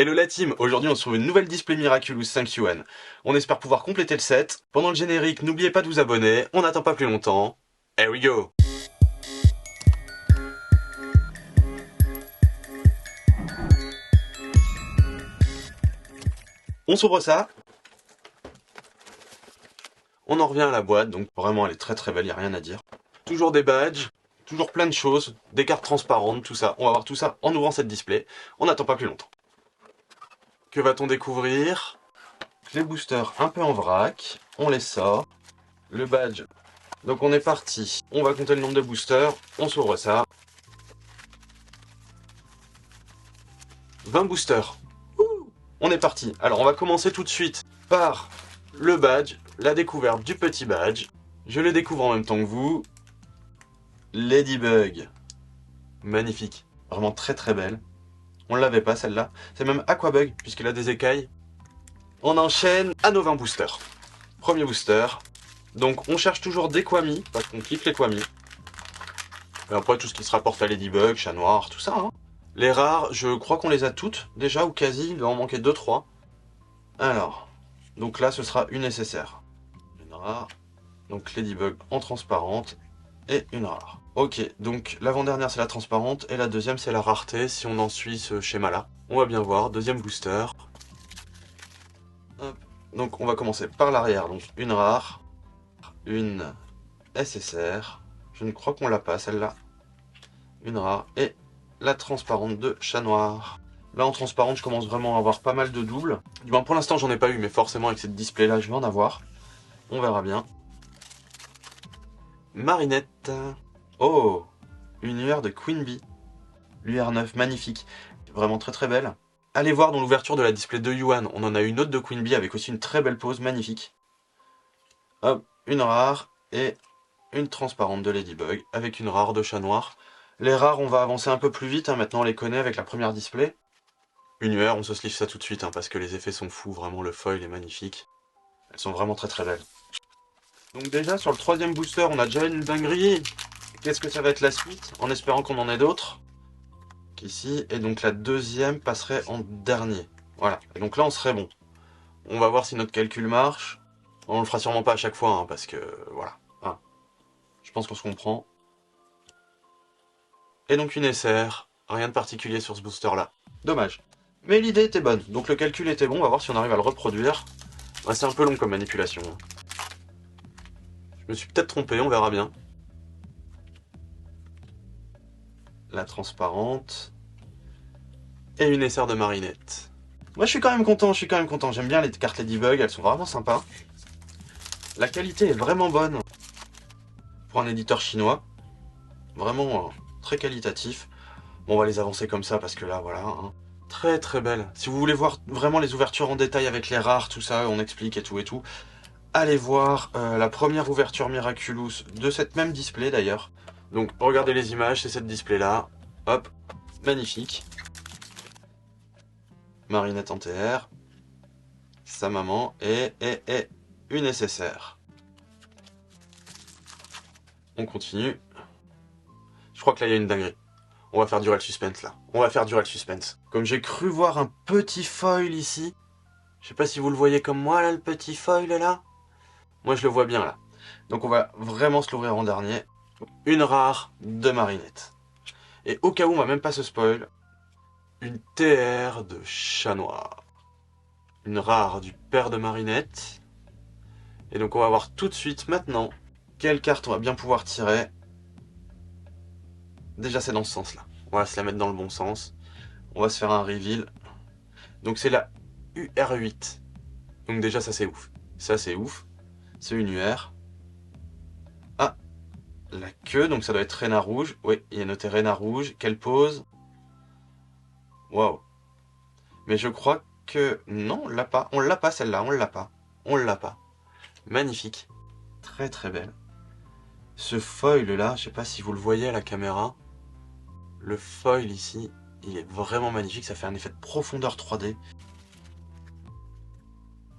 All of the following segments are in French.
Hello la team, aujourd'hui on se trouve une nouvelle display Miraculous 5 Yuan. On espère pouvoir compléter le set. Pendant le générique, n'oubliez pas de vous abonner, on n'attend pas plus longtemps. Here we go! On s'ouvre ça. On en revient à la boîte, donc vraiment elle est très belle, y a rien à dire. Toujours des badges, toujours plein de choses, des cartes transparentes, tout ça. On va voir tout ça en ouvrant cette display. On n'attend pas plus longtemps. Que va-t-on découvrir? Les boosters un peu en vrac, on les sort. Le badge. Donc on est parti. On va compter le nombre de boosters. On s'ouvre ça. 20 boosters. Ouh, on est parti. Alors on va commencer tout de suite par le badge, la découverte du petit badge. Je le découvre en même temps que vous. Ladybug. Magnifique. Vraiment très belle. On ne l'avait pas celle-là. C'est même Aquabug puisqu'elle a des écailles. On enchaîne à nos 20 boosters. Premier booster. Donc on cherche toujours des Kwami, parce qu'on kiffe les Kwami. Et après tout ce qui se rapporte à Ladybug, Chat Noir, tout ça. Hein. Les rares, je crois qu'on les a toutes déjà, ou quasi, il va en manquer 2-3. Alors, donc là ce sera une nécessaire. Une rare, donc Ladybug en transparente, et une rare. Ok, donc l'avant-dernière c'est la transparente, et la deuxième c'est la rareté, si on en suit ce schéma-là. On va bien voir, deuxième booster. Hop. Donc on va commencer par l'arrière, donc une rare. Une SSR, je ne crois qu'on l'a pas celle-là, une rare, et la transparente de Chat Noir. Là en transparente je commence vraiment à avoir pas mal de doubles, du moins pour l'instant j'en ai pas eu, mais forcément avec cette display là je vais en avoir, on verra bien. Marinette, oh, une UR de Queen Bee, l'UR9 magnifique, vraiment très belle. Allez voir dans l'ouverture de la display de Yuan, on en a une autre de Queen Bee avec aussi une très belle pose, magnifique. Hop, une rare et une transparente de Ladybug avec une rare de Chat Noir. Les rares, on va avancer un peu plus vite, hein, maintenant on les connaît avec la première display. Une UR, on se sliffe ça tout de suite, hein, parce que les effets sont fous, vraiment le foil est magnifique. Elles sont vraiment très belles. Donc déjà, sur le troisième booster, on a déjà une dinguerie. Qu'est-ce que ça va être la suite? En espérant qu'on en ait d'autres. Ici, et donc la deuxième passerait en dernier. Voilà, et donc là on serait bon. On va voir si notre calcul marche. On le fera sûrement pas à chaque fois, hein, parce que voilà. Hein. Je pense qu'on se comprend. Et donc une SR, rien de particulier sur ce booster là. Dommage. Mais l'idée était bonne, donc le calcul était bon, on va voir si on arrive à le reproduire. Ouais, c'est un peu long comme manipulation. Je me suis peut-être trompé, on verra bien. La transparente. Et une SR de Marinette. Moi je suis quand même content, j'aime bien les cartes Ladybug, elles sont vraiment sympas. La qualité est vraiment bonne pour un éditeur chinois. Vraiment très qualitatif. Bon, on va les avancer comme ça parce que là, voilà. Hein. Très belle. Si vous voulez voir vraiment les ouvertures en détail avec les rares, tout ça, on explique et tout. Allez voir la première ouverture Miraculous de cette même display d'ailleurs. Donc regardez les images, c'est cette display là. Hop, magnifique. Marinette en TR. Sa maman et une SSR. On continue. Je crois que là il y a une dinguerie. On va faire durer le suspense là. On va faire durer le suspense. Comme j'ai cru voir un petit foil ici. Je sais pas si vous le voyez comme moi là, le petit foil là. Moi je le vois bien là. Donc on va vraiment se l'ouvrir en dernier. Une rare de Marinette. Et au cas où on va même pas se spoil. Une TR de Chat Noir. Une rare du père de Marinette. Et donc on va voir tout de suite maintenant quelle carte on va bien pouvoir tirer. Déjà c'est dans ce sens là. On va se la mettre dans le bon sens. On va se faire un reveal. Donc c'est la UR8. Donc déjà ça c'est ouf. Ça c'est ouf. C'est une UR. Ah, la queue, donc ça doit être Réna rouge. Oui, il est noté Réna rouge. Quelle pose? Waouh. Mais je crois que... Non, on l'a pas. On l'a pas celle-là, on l'a pas. On l'a pas. Magnifique. Très belle. Ce foil là, je sais pas si vous le voyez à la caméra. Le foil ici, il est vraiment magnifique. Ça fait un effet de profondeur 3D.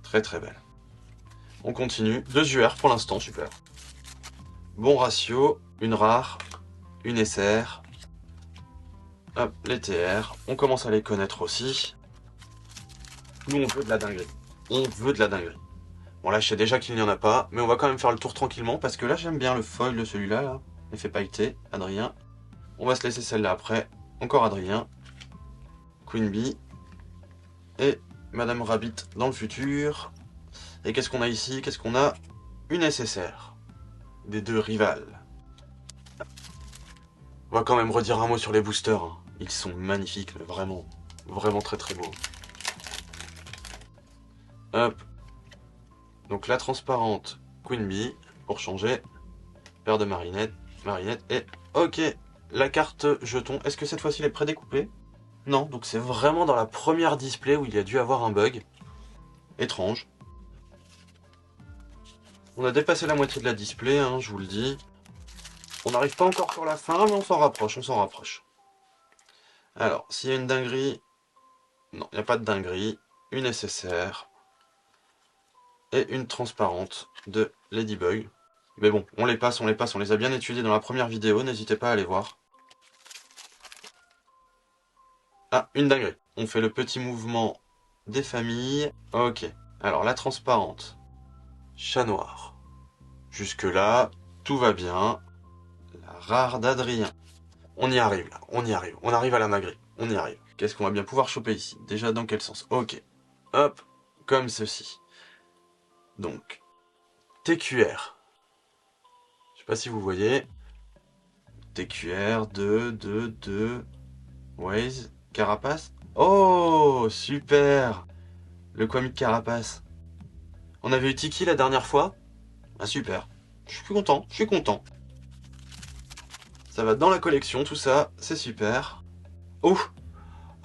Très belle. On continue. 2 UR pour l'instant, super. Bon ratio, une rare, une SR. Hop, les TR. On commence à les connaître aussi. Nous, on veut de la dinguerie. On veut de la dinguerie. Bon, là, je sais déjà qu'il n'y en a pas, mais on va quand même faire le tour tranquillement, parce que là, j'aime bien le foil de celui-là, là. Effet pailleté, Adrien. On va se laisser celle-là après. Encore Adrien. Queen Bee. Et Madame Rabbit dans le futur. Et qu'est-ce qu'on a ici? Qu'est-ce qu'on a? Une SSR. Des deux rivales. On va quand même redire un mot sur les boosters. Hein. Ils sont magnifiques, vraiment. Vraiment très très beaux. Hop. Donc la transparente Queen Bee, pour changer. Paire de Marinette. Marinette et... Ok. La carte jeton. Est-ce que cette fois-ci elle est prédécoupée? Non, donc c'est vraiment dans la première display où il y a dû avoir un bug. Étrange. On a dépassé la moitié de la display, hein, je vous le dis. On n'arrive pas encore sur la fin, mais on s'en rapproche, on s'en rapproche. Alors, s'il y a une dinguerie... Non, il n'y a pas de dinguerie. Une SSR. Et une transparente de Ladybug. Mais bon, on les passe, on les passe. On les a bien étudiés dans la première vidéo, n'hésitez pas à aller voir. Ah, une dinguerie. On fait le petit mouvement des familles. Ok. Alors, la transparente. Chat noir. Jusque-là, tout va bien. La rare d'Adrien. On y arrive là, on y arrive. On arrive à la dinguerie. On y arrive. Qu'est-ce qu'on va bien pouvoir choper ici? Déjà, dans quel sens? Ok. Hop, comme ceci. Donc, TQR. Je sais pas si vous voyez. TQR, 2, Waze, Carapace. Oh, super. Le Kwami de Carapace. On avait eu Tiki la dernière fois. Ah, super. Je suis content, je suis content. Ça va dans la collection, tout ça, c'est super. Oh,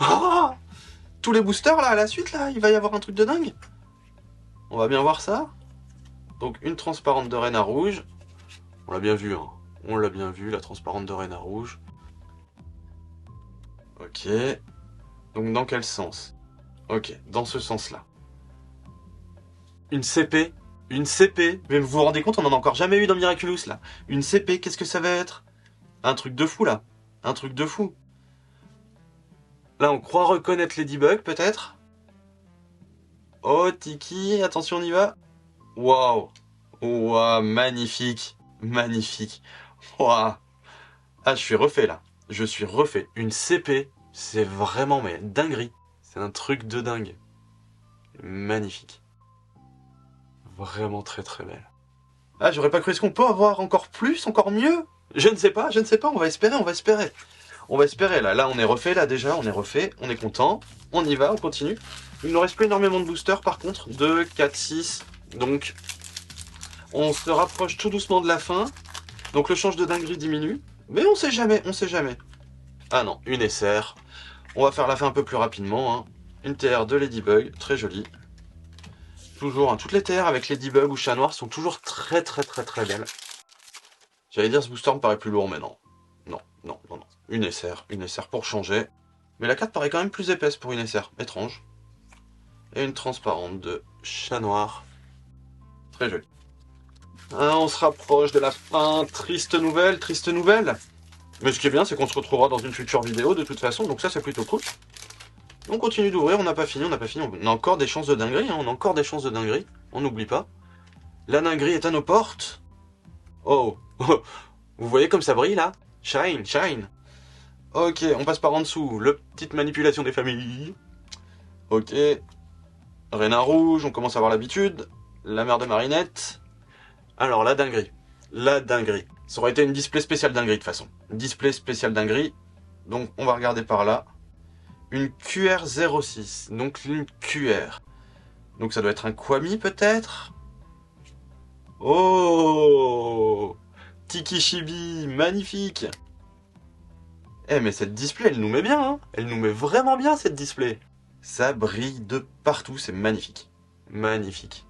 oh, tous les boosters là, à la suite là, il va y avoir un truc de dingue. On va bien voir ça. Donc une transparente de Reina Rouge. On l'a bien vu, hein. On l'a bien vu, la transparente de Reina Rouge. Ok. Donc dans quel sens? Ok, dans ce sens-là. Une CP. Une CP. Mais vous vous rendez compte, on en a encore jamais eu dans Miraculous là. Une CP, qu'est-ce que ça va être? Un truc de fou là. Un truc de fou. Là, on croit reconnaître Ladybug, peut-être? Oh, Tiki, attention, on y va. Waouh. Waouh, magnifique. Magnifique. Waouh. Ah, je suis refait, là. Je suis refait. Une CP, c'est vraiment, mais dinguerie. C'est un truc de dingue. Magnifique. Vraiment très très belle. Ah, j'aurais pas cru. Est-ce qu'on peut avoir encore plus, encore mieux? Je ne sais pas, on va espérer, on va espérer. On va espérer, là. Là, on est refait, là, déjà, on est refait. On est content. On y va, on continue. Il nous reste plus énormément de boosters, par contre. 2, 4, 6. Donc, on se rapproche tout doucement de la fin. Donc, le change de dinguerie diminue. Mais on sait jamais, on sait jamais. Ah non, une SR. On va faire la fin un peu plus rapidement. Hein. Une TR de Ladybug, très jolie. Toujours, hein, toutes les TR avec Ladybug ou Chat Noir sont toujours très très très très belles. J'allais dire ce booster me paraît plus lourd, mais non. Non, non, non, non. Une SR pour changer. Mais la carte paraît quand même plus épaisse pour une SR, étrange. Et une transparente de Chat Noir. Très jolie. Hein, on se rapproche de la fin. Triste nouvelle, triste nouvelle. Mais ce qui est bien, c'est qu'on se retrouvera dans une future vidéo de toute façon, donc ça c'est plutôt cool. On continue d'ouvrir, on n'a pas fini, on n'a pas fini. On a encore des chances de dinguerie, hein, on a encore des chances de dinguerie. On n'oublie pas. La dinguerie est à nos portes. Oh, vous voyez comme ça brille là? Shine, shine. Ok, on passe par en dessous. Le petite manipulation des familles. Ok. Reina Rouge, on commence à avoir l'habitude. La mère de Marinette. Alors, la dinguerie. La dinguerie. Ça aurait été une display spéciale dinguerie de toute façon. Display spéciale dinguerie. Donc, on va regarder par là. Une QR06. Donc, une QR. Donc, ça doit être un Kwami peut-être. Oh, Tiki Chibi, magnifique. Eh mais cette display, elle nous met bien, hein. Elle nous met vraiment bien cette display. Ça brille de partout, c'est magnifique. Magnifique.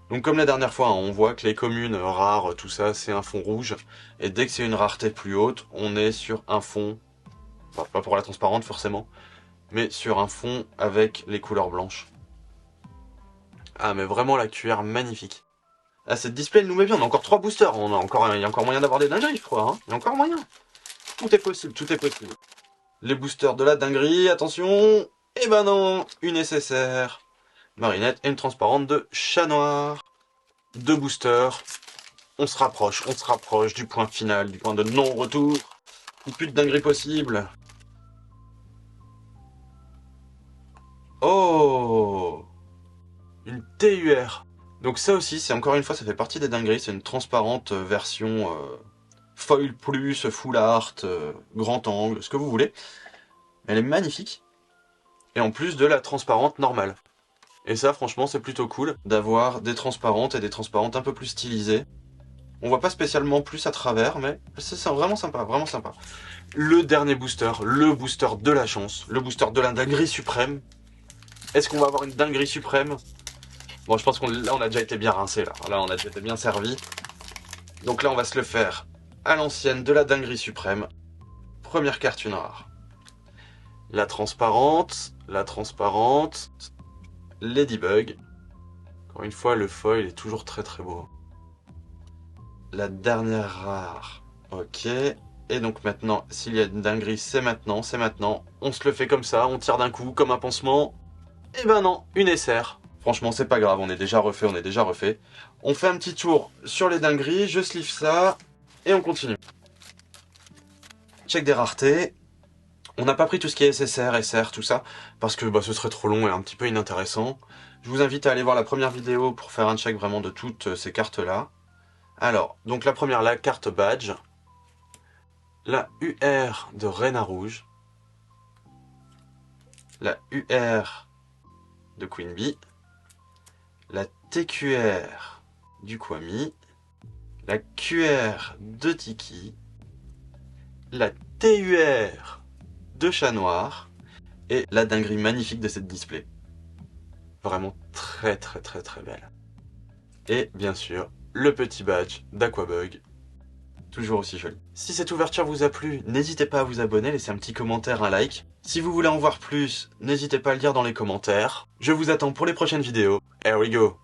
Donc comme la dernière fois, hein, on voit que les communes rares, tout ça, c'est un fond rouge. Et dès que c'est une rareté plus haute, on est sur un fond, enfin, pas pour la transparente forcément, mais sur un fond avec les couleurs blanches. Ah mais vraiment la QR magnifique. Ah cette display elle nous met bien, on a encore 3 boosters, il y a encore moyen d'avoir des dingueries je crois, hein. Il y a encore moyen. Tout est possible, tout est possible. Les boosters de la dinguerie, attention. Eh ben non, une SSR. Marinette et une transparente de Chat Noir. 2 boosters. On se rapproche du point final, du point de non-retour. Plus de dinguerie possible. Oh, une TUR. Donc ça aussi, c'est encore une fois, ça fait partie des dingueries. C'est une transparente version foil plus, full art, grand angle, ce que vous voulez. Elle est magnifique. Et en plus de la transparente normale. Et ça, franchement, c'est plutôt cool d'avoir des transparentes et des transparentes un peu plus stylisées. On voit pas spécialement plus à travers, mais c'est vraiment sympa, vraiment sympa. Le dernier booster, le booster de la chance, le booster de la dinguerie suprême. Est-ce qu'on va avoir une dinguerie suprême? Bon, je pense qu'on là, on a déjà été bien rincé, là. Là, on a déjà été bien servi. Donc là, on va se le faire à l'ancienne de la dinguerie suprême. Première carte noire. La transparente, Ladybug. Encore une fois, le foil est toujours très très beau. La dernière rare. Ok. Et donc maintenant, s'il y a une dinguerie, c'est maintenant. On se le fait comme ça, on tire d'un coup, comme un pansement. Et ben non, une SR. Franchement, c'est pas grave, on est déjà refait. On fait un petit tour sur les dingueries, je sleeve ça, et on continue. Check des raretés. On n'a pas pris tout ce qui est SSR, SR, tout ça, parce que ce serait trop long et un petit peu inintéressant. Je vous invite à aller voir la première vidéo pour faire un check vraiment de toutes ces cartes-là. Alors, donc la première, la carte badge. La UR de Reina Rouge. La UR de Queen Bee. La TQR du Kwami. La QR de Tiki. La TUR de Chat Noir. Et la dinguerie magnifique de cette display. Vraiment très très très très belle. Et bien sûr, le petit badge d'Aquabug. Toujours aussi joli. Si cette ouverture vous a plu, n'hésitez pas à vous abonner, laissez un petit commentaire, un like. Si vous voulez en voir plus, n'hésitez pas à le dire dans les commentaires. Je vous attends pour les prochaines vidéos. Here we go!